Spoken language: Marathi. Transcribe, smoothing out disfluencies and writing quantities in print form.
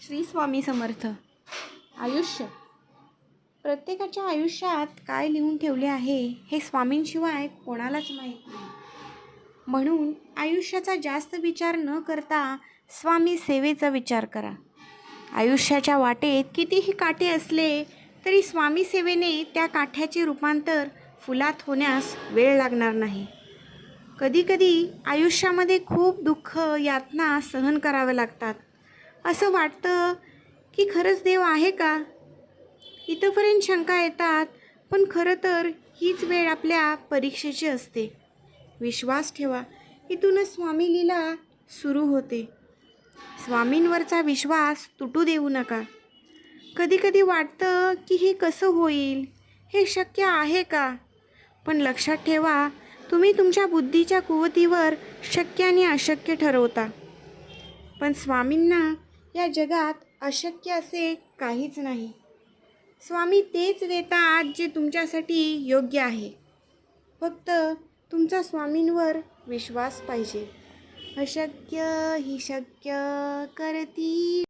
श्री स्वामी समर्थ. आयुष्य. प्रत्येकाच्या आयुष्यात काय लिहून ठेवले आहे हे स्वामींशिवाय कोणालाच माहीत नाही. म्हणून आयुष्याचा जास्त विचार न करता स्वामी सेवेचा विचार करा. आयुष्याच्या वाटेत कितीही काटे असले तरी स्वामी सेवेने त्या काठ्याचे रूपांतर फुलात होण्यास वेळ लागणार नाही. कधीकधी आयुष्यामध्ये खूप दुःख यातना सहन कराव्या लागतात. असं वाटतं की खरंच देव आहे का? इथंपर्यंत शंका येतात. पण खरं तर हीच वेळ आपल्या परीक्षेची असते. विश्वास ठेवा, इथूनच स्वामी लीला सुरू होते. स्वामींवरचा विश्वास तुटू देऊ नका. कधीकधी वाटतं की हे कसं होईल, हे शक्य आहे का? पण लक्षात ठेवा, तुम्ही तुमच्या बुद्धीच्या कुवतीवर शक्य आणि अशक्य ठरवता. पण स्वामींना या जगात अशक्य असे काहीच नाही. स्वामी तेच देतात जे तुमच्यासाठी योग्य आहे. फक्त तुमचा स्वामींवर विश्वास पाहिजे. अशक्य ही शक्य करती